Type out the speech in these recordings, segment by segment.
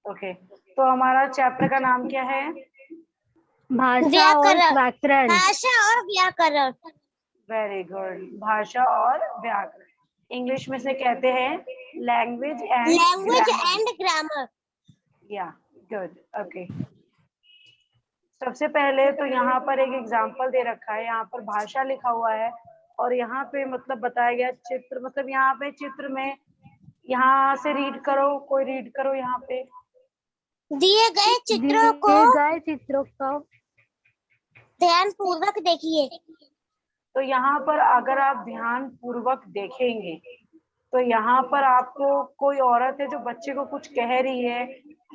Okay, तो हमारा chapter का नाम क्या है? भाषा और व्याकरण। व्याकरण। भाषा और व्याकरण। वेरी गुड, भाषा और व्याकरण। इंग्लिश में से कहते हैं language and language grammar. And grammar. या गुड, ओके। सबसे पहले तो यहाँ पर एक एग्जाम्पल दे रखा है, यहाँ पर भाषा लिखा हुआ है और यहाँ पे मतलब बताया गया चित्र, मतलब यहाँ पे चित्र में, यहाँ से रीड करो, कोई रीड करो यहाँ पे। दिए गए चित्रों को दिए गए चित्रों को ध्यान पूर्वक देखिए। तो यहाँ पर अगर आप ध्यान पूर्वक देखेंगे तो यहाँ पर आपको कोई औरत है जो बच्चे को कुछ कह रही है,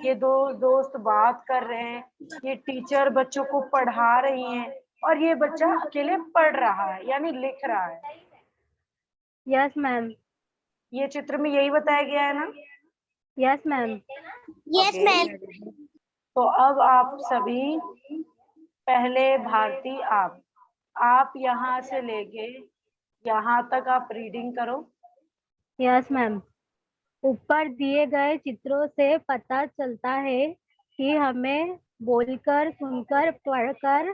ये दो दोस्त बात कर रहे हैं, ये टीचर बच्चों को पढ़ा रही हैं और ये बच्चा अकेले पढ़ रहा है यानी लिख रहा है। Yes ma'am. ये चित्र में यही बताया गया है ना? Yes ma'am. Yes okay, ma'am. तो अब आप सभी, पहले भारती आप यहाँ से लेके यहाँ तक आप रीडिंग करो। Yes ma'am. ऊपर दिए गए चित्रों से पता चलता है कि हमें बोलकर, सुनकर, पढ़कर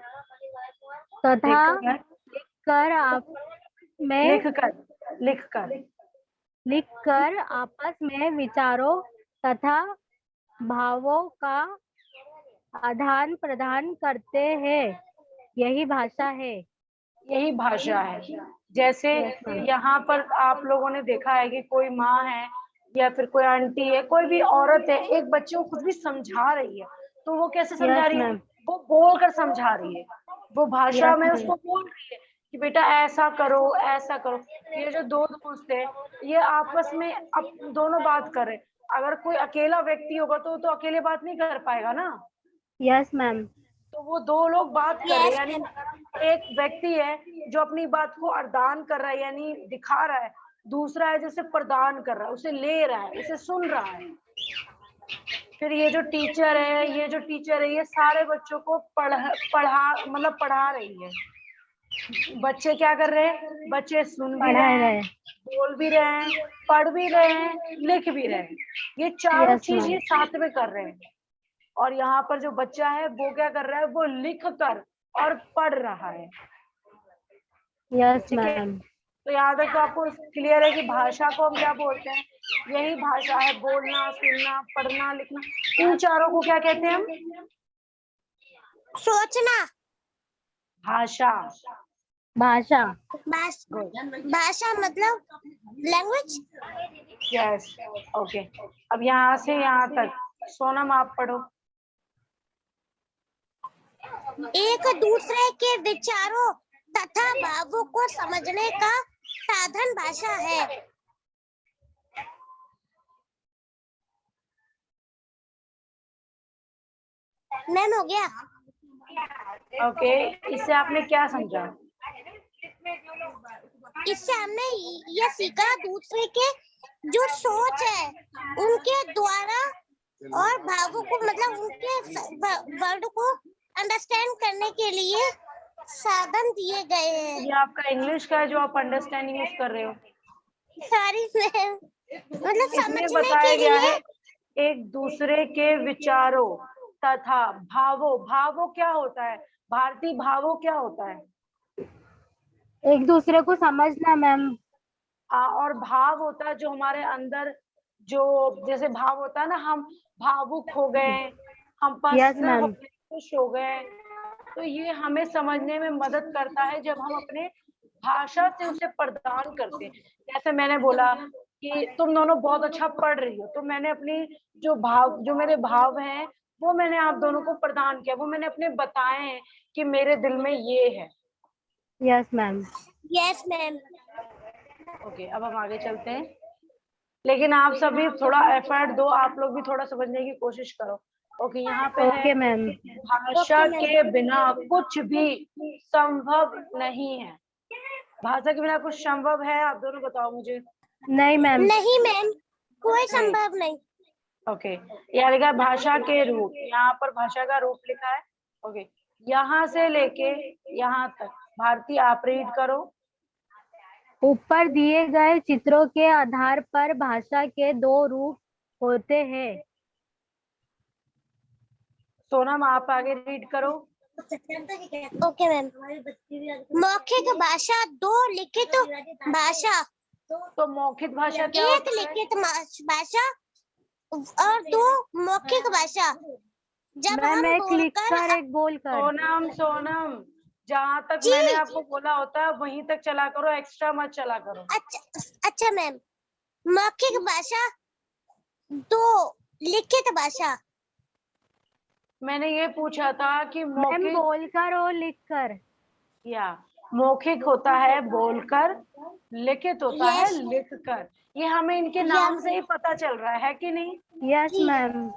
तथा लिखकर लिखकर आप में लिखकर लिखकर आपस में विचारों तथा भावों का आदान प्रदान करते हैं, यही भाषा है। यही भाषा है। जैसे यस मैम। यहाँ पर आप लोगों ने देखा है कि कोई माँ है या फिर कोई आंटी है, कोई भी औरत है, एक बच्चे को कुछ भी समझा रही है, तो वो कैसे समझा यस रही है? मैम। वो बोल कर समझा रही है, वो भाषा यस में मैम। उसको बोल रही है कि बेटा ऐसा करो ऐसा करो। ये जो दो दोस्त है, ये आपस में अब दोनों बात कर रहे हैं। अगर कोई अकेला व्यक्ति होगा तो अकेले बात नहीं कर पाएगा ना, यस मैम। तो वो दो लोग बात कर रहे हैं, यस यानी मैम। एक व्यक्ति है जो अपनी बात को अर्दान कर रहा है यानी दिखा रहा है, दूसरा है जैसे प्रदान कर रहा है, उसे ले रहा है, उसे सुन रहा है। फिर ये जो टीचर है ये सारे बच्चों को पढ़ा रही है। बच्चे क्या कर रहे हैं? बच्चे सुन भी पढ़ा रहे हैं, रहे। बोल भी रहे हैं, पढ़ भी रहे हैं, लिख भी रहे हैं। ये चारों यस चीज मैम। ये साथ में कर रहे हैं। और यहाँ पर जो बच्चा है वो क्या कर रहा है? वो लिख कर और पढ़ रहा है। यस ठीक है, मैम। तो यहाँ तक तो आपको क्लियर है कि भाषा को हम क्या बोलते हैं? यही भाषा है, बोलना, सुनना, पढ़ना, लिखना। इन चारों को क्या कहते हैं हम? सोचना। भाषा। भाषा। भाषा मतलब लैंग्वेज। Yes, okay. अब यहाँ से यहाँ तक सोनम आप पढ़ो। एक दूसरे के विचारों तथा भावों को समझने का साधन भाषा है। मैम हो गया। ओके, इससे आपने क्या समझा? इससे हमने यह सीखा दूसरे के जो सोच है उनके द्वारा और भावों को मतलब उनके वर्ड को अंडरस्टैंड करने के लिए साधन दिए गए हैं। ये आपका इंग्लिश का है जो आप अंडरस्टैंडिंग यूज कर रहे हो। सॉरी मैम, मतलब इसमें समझने बताया के गया लिए। है एक दूसरे के विचारों तथा भावों क्या होता है? भारतीय भावों क्या होता है? एक दूसरे को समझना मैम। और भाव होता है जो हमारे अंदर, जो जैसे भाव होता है ना, हम भावुक हो गए, हम यस पसंद हो मैम। गए, खुश हो गए, तो ये हमें समझने में मदद करता है जब हम अपने भाषा से उसे प्रदान करते हैं। जैसे मैंने बोला कि तुम दोनों बहुत अच्छा पढ़ रही हो, तो मैंने अपनी जो मेरे भाव हैं वो मैंने आप दोनों को प्रदान किया, वो मैंने अपने बताए हैं कि मेरे दिल में ये है। Yes ma'am. Yes ma'am. Okay, अब हम आगे चलते हैं, लेकिन आप सभी थोड़ा एफर्ट दो, आप लोग भी थोड़ा समझने की कोशिश करो। ओके, यहाँ पे है ओके मैम। भाषा के बिना कुछ भी संभव नहीं है। भाषा के बिना कुछ संभव है? आप दोनों बताओ मुझे। नहीं मैम। नहीं मैम, कोई नहीं। संभव नहीं। ओके, यहाँ लिखा है भाषा के रूप, यहाँ पर भाषा का रूप लिखा है। ओके, यहाँ से लेके यहाँ तक भारती आप रीड करो। ऊपर दिए गए चित्रों के आधार पर भाषा के दो रूप होते हैं। सोनम आप आगे रीड करो। Okay ma'am. मौखिक भाषा, दो लिखित भाषा, तो मौखिक भाषा क्या एक होता है? लिखित भाषा और दो मौखिक भाषा। जब मैम हम एक लिख बोलकर कर एक बोल कर। सोनम सोनम, जहाँ तक जी, मैंने आपको बोला होता है वहीं तक चला करो, एक्स्ट्रा मत चला करो। अच्छा मैम। मौखिक भाषा, दो लिखित भाषा। मैंने ये पूछा था कि मैम मौखिक बोलकर और लिख कर। या मौखिक होता है बोलकर, लिखित होता है यस लिखकर। ये हमें इनके नाम से ही पता चल रहा है कि नहीं? यस जी मैम।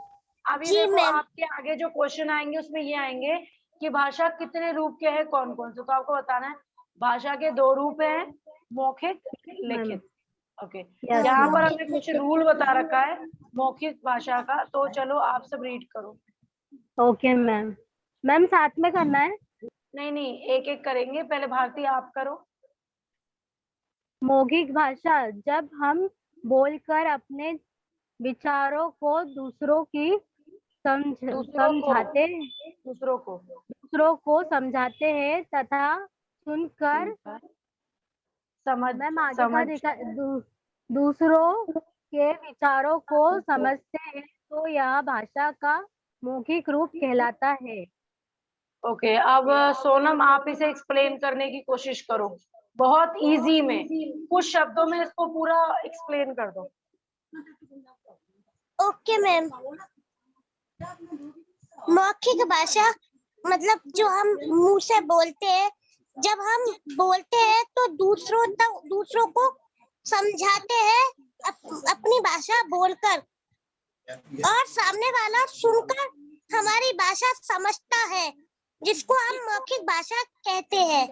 अब ये जी देखो, मैम। आपके आगे जो क्वेश्चन आएंगे उसमें ये आएंगे कि भाषा कितने रूप के हैं, कौन कौन से, तो आपको बताना है भाषा के 2 रूप हैं, मौखिक, मैम लिखित। ओके, यस यहाँ पर मैम। हमने कुछ रूल बता रखा है मौखिक भाषा का, तो चलो आप सब रीड करो। Okay ma'am. मैम साथ में करना है। नहीं नहीं, एक एक करेंगे, पहले भारती आप करो। मौखिक भाषा, जब हम बोलकर अपने विचारों को दूसरों को समझाते दूसरों को समझाते हैं तथा सुनकर। सुनकर, समझ मैम आगे का समझ देखा दूसरों के विचारों को समझते हैं तो यह भाषा का मौखिक रूप कहलाता है। ओके, अब सोनम आप इसे एक्सप्लेन करने की कोशिश करो, बहुत इजी में, कुछ शब्दों में इसको पूरा एक्सप्लेन कर दो। Okay ma'am. मौखिक भाषा मतलब जो हम मुंह से बोलते हैं, जब हम बोलते हैं तो दूसरों को समझाते हैं अपनी भाषा बोलकर, और सामने वाला सुनकर हमारी भाषा समझता है, जिसको हम मौखिक भाषा कहते हैं।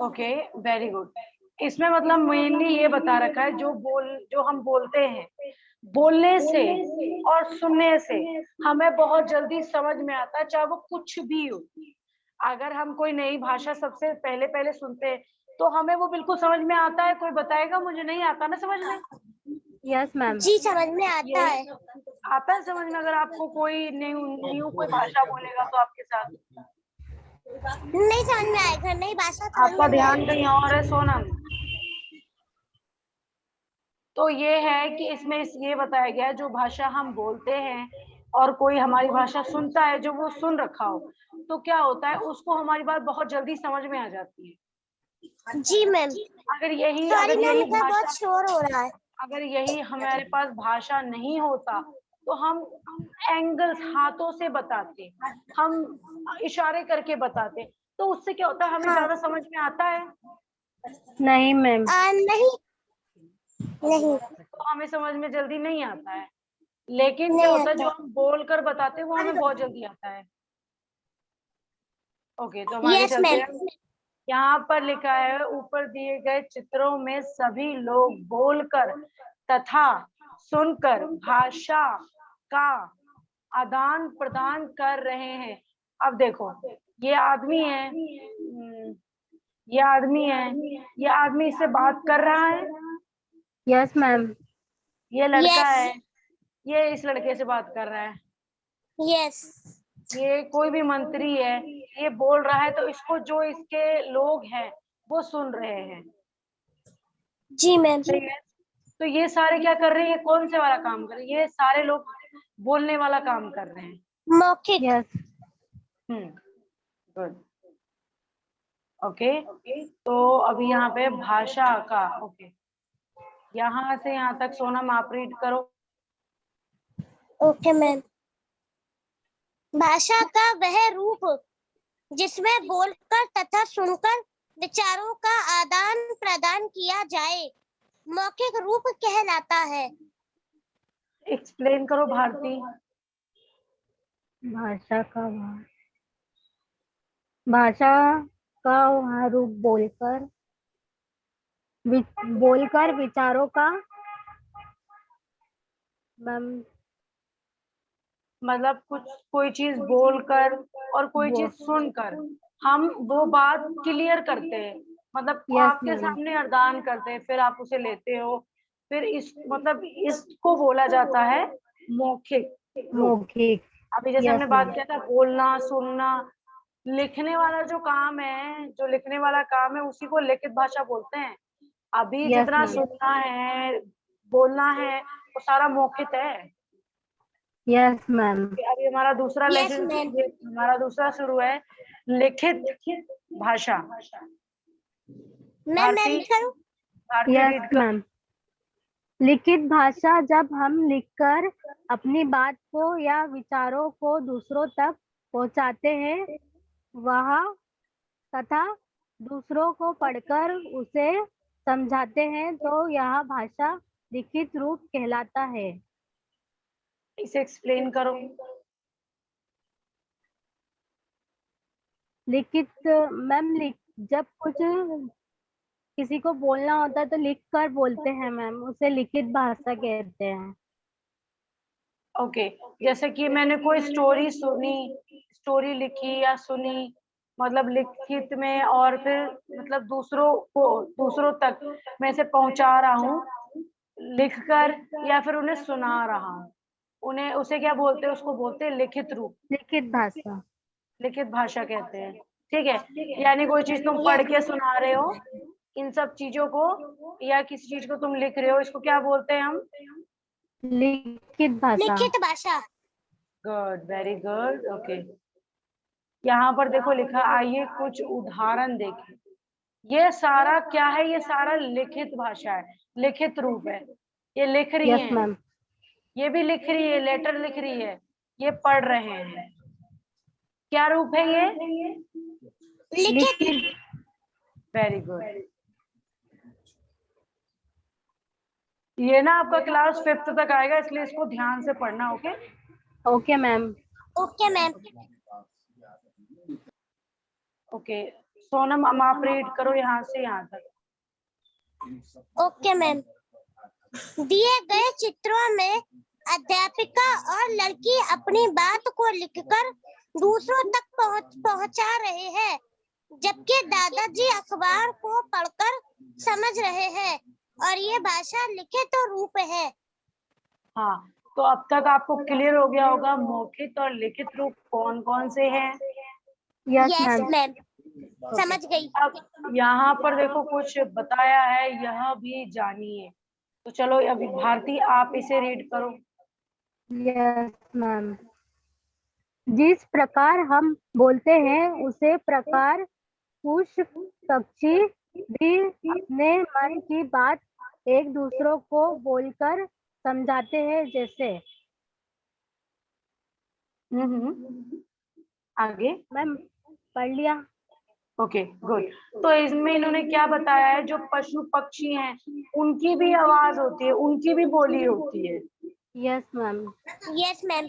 Okay, very good. इसमें मतलब मेनली ये बता रखा है जो हम बोलते हैं, बोलने से और सुनने से हमें बहुत जल्दी समझ में आता है, चाहे वो कुछ भी हो। अगर हम कोई नई भाषा सबसे पहले पहले सुनते हैं तो हमें वो बिल्कुल समझ में आता है, कोई बताएगा मुझे नहीं आता ना समझ में। Yes ma'am. जी समझ में आता है। आता है समझ में, अगर आपको कोई न्यू कोई भाषा बोलेगा तो आपके साथ नहीं समझ में आएगा, नई भाषा समझ आपका में नहीं ध्यान आएगी। कहीं और है सोनम। तो ये है कि इसमें ये बताया गया है जो भाषा हम बोलते हैं और कोई हमारी भाषा सुनता है, जो वो सुन रखा हो, तो क्या होता है उसको हमारी बात बहुत जल्दी समझ में आ जाती है। जी मैम। अगर सॉरी मैम, इधर बहुत भाषा, शोर हो रहा है। अगर यही हमारे पास भाषा नहीं होता तो हम एंगल्स हाथों से बताते, हम इशारे करके बताते, तो उससे क्या होता है हमें हाँ। ज्यादा समझ में आता है। नहीं मैम। नहीं नहीं तो हमें समझ में जल्दी नहीं आता है, लेकिन क्या नहीं होता है जो आता। हम बोल कर बताते हैं वो हमें बहुत जल्दी आता है। ओके, तो हम आगे यस चलते मैम। हैं। यहाँ पर लिखा है ऊपर दिए गए चित्रों में सभी लोग बोलकर तथा सुनकर भाषा का आदान प्रदान कर रहे हैं। अब देखो, ये आदमी है, ये आदमी इससे बात कर रहा है, यस मैम। ये लड़का यस है, ये इस लड़के से बात कर रहा है, यस ये कोई भी मंत्री है, ये बोल रहा है, तो इसको जो इसके लोग हैं वो सुन रहे हैं। जी मैम। ठीक है, तो ये सारे क्या कर रहे हैं, ये कौन से वाला काम कर रहे हैं, ये सारे लोग बोलने वाला काम कर रहे हैं। मौखिक। यस। गुड। ओके, तो अभी यहाँ पे भाषा का, ओके, यहाँ से यहाँ तक सोनम आप रीड करो। Okay ma'am. भाषा का वह रूप जिसमें बोलकर तथा सुनकर विचारों का आदान प्रदान किया जाए, मौखिक रूप कहलाता है। एक्सप्लेन करो भारती। भाषा का भाषा का वह रूप बोलकर विचारों का। मैम मतलब कुछ कोई चीज बोलकर और कोई चीज सुनकर हम वो बात क्लियर करते हैं, मतलब यस आपके मैम। सामने अर्दान करते हैं, फिर आप उसे लेते हो, फिर इस मतलब इसको बोला जाता है मौखिक रूप। मौखिक। अभी जैसे Yes, हमने बात ma'am. किया था बोलना, सुनना, लिखने वाला जो काम है, जो लिखने वाला काम है उसी को लिखित भाषा बोलते हैं। अभी Yes, जितना ma'am. सुनना है, बोलना है, वो सारा मौखिक है। Yes, ma'am. अभी हमारा दूसरा Yes, लेसन, ma'am. ये हमारा दूसरा शुरू है, लिखित भाषा। मैं भारती, लिख करूँ? भारती Yes, रीड कर। ma'am. लिखित भाषा जब हम लिखकर अपनी बात को या विचारों को दूसरों तक पहुंचाते हैं, वह तथा दूसरों को पढ़कर उसे समझाते हैं, तो यह भाषा लिखित रूप कहलाता है। इसे एक्सप्लेन करो। लिखित मैम, जब कुछ किसी को बोलना होता है तो लिख कर बोलते हैं मैम, उसे लिखित भाषा कहते हैं। ओके, जैसे कि मैंने कोई स्टोरी सुनी, स्टोरी लिखी या सुनी, मतलब लिखित में, और फिर मतलब दूसरों तक मैं इसे पहुंचा रहा हूँ लिखकर, या फिर उन्हें सुना रहा हूँ, उन्हें उसे क्या बोलते हैं? उसको बोलते हैं लिखित रूप, लिखित भाषा। लिखित भाषा कहते हैं। ठीक है, यानी कोई चीज तुम पढ़ के सुना रहे हो, इन सब चीजों को, या किसी चीज को तुम लिख रहे हो, इसको क्या बोलते हैं हम? लिखित भाषा। लिखित भाषा। Good, very good. ओके, यहाँ पर देखो लिखा, आइए कुछ उदाहरण देखें। ये सारा क्या है? ये सारा लिखित भाषा है, लिखित रूप है। ये लिख रही यस हैं, मैम। ये भी लिख रही है, लेटर लिख रही है, ये पढ़ रहे हैं। क्या रूप है ये? लिखित। Very good. ये ना आपका क्लास 5th तक आएगा, इसलिए इसको ध्यान से पढ़ना। Okay okay ma'am. Okay ma'am. Okay, Sonam अब आप रीड करो यहाँ से यहाँ तक। Okay ma'am. दिए गए चित्रों में अध्यापिका और लड़की अपनी बात को लिखकर दूसरों तक पहुंचा रहे हैं, जबकि दादाजी अखबार को पढ़कर समझ रहे हैं, और ये भाषा लिखित रूप है। हाँ, तो अब तक आपको क्लियर हो गया होगा मौखिक और लिखित रूप कौन कौन से हैं। Yes yes ma'am. मैम, समझ गई। अब यहाँ पर देखो कुछ बताया है, यह भी जानिए। तो चलो अभी भारती आप इसे रीड करो। Yes ma'am. जिस प्रकार हम बोलते हैं उसे प्रकार पुष्प पक्षी भी अपने मन की बात एक दूसरों को बोलकर समझाते हैं, जैसे। आगे मैम पढ़ लिया। Okay good. तो इसमें इन्होंने क्या बताया है, जो पशु पक्षी हैं उनकी भी आवाज होती है, उनकी भी बोली होती है। Yes ma'am. Yes ma'am.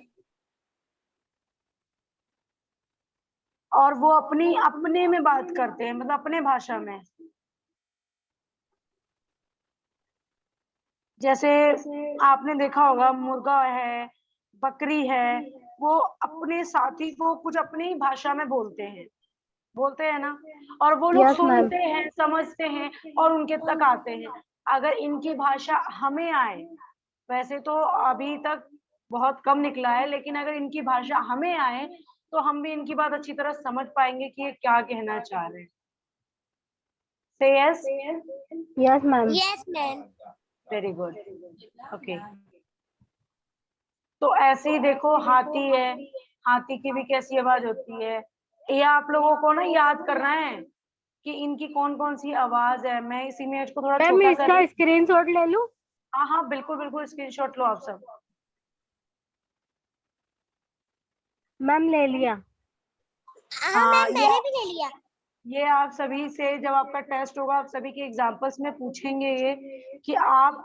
और वो अपने में बात करते हैं, मतलब अपने भाषा में। जैसे आपने देखा होगा, मुर्गा है, बकरी है, वो अपने साथी को कुछ अपनी ही भाषा में बोलते हैं ना, और वो लोग Yes, ma'am. सुनते हैं, समझते हैं और उनके तक आते हैं। अगर इनकी भाषा हमें आए, वैसे तो अभी तक बहुत कम निकला है, लेकिन अगर इनकी भाषा हमें आए तो हम भी इनकी बात अच्छी तरह समझ पाएंगे कि ये क्या कहना चाह रहे हैं। Say yes? Yes, ma'am. Yes ma'am. Very good. Okay, तो ऐसे ही देखो हाथी है, हाथी की भी कैसी आवाज होती है। ये आप लोगों को ना याद करना है कि इनकी कौन कौन सी आवाज है। मैं इस इमेज को थोड़ा मैम छोटा कर, इसका स्क्रीनशॉट ले लूं? हाँ हाँ बिल्कुल बिल्कुल, स्क्रीनशॉट लो आप सब। मैम ले लिया। हाँ मैम, मैंने भी ले लिया। ये आप सभी से जब आपका टेस्ट होगा, आप सभी के एग्जाम्पल्स में पूछेंगे ये कि आप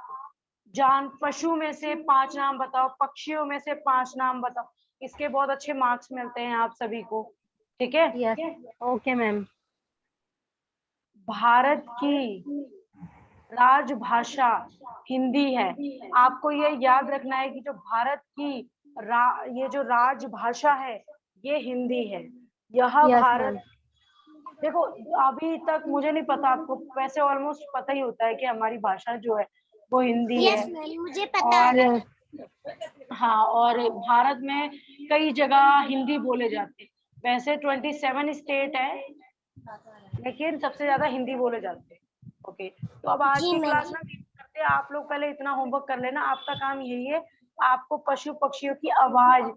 पशु में से 5 नाम बताओ, पक्षियों में से 5 नाम बताओ। इसके बहुत अच्छे मार्क्स मिलते हैं आप सभी को, ठीक है। Yes okay ma'am. भारत की राजभाषा हिंदी है। आपको ये याद रखना है कि जो भारत की ये जो राजभाषा है ये हिंदी है। यह यस भारत, मैम। देखो अभी तक मुझे नहीं पता, आपको वैसे ऑलमोस्ट पता ही होता है कि हमारी भाषा जो है वो हिंदी यस है। मैम, मुझे पता और है। हाँ, और भारत में कई जगह हिंदी बोले जाते हैं। वैसे 27 स्टेट है, लेकिन सबसे ज्यादा हिंदी बोले जाते हैं। ओके, तो अब आज जी की मैम। क्लास ना करते हैं। आप लोग पहले इतना होमवर्क कर लेना। आपका काम यही है, आपको पशु पक्षियों की आवाज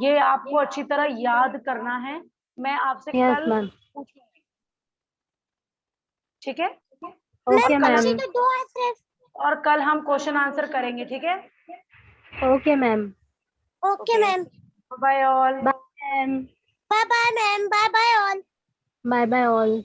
ये आपको अच्छी तरह याद करना है। मैं आपसे यस कल मैम। पूछूंगी, ठीक है? ओके और कल पक्षी मैम। तो 2 है सिर्फ। और कल हम क्वेश्चन आंसर करेंगे, ठीक है? Okay ma'am. Okay okay, ma'am. Bye all. Bye ma'am. Bye bye ma'am, bye bye all. Bye bye all.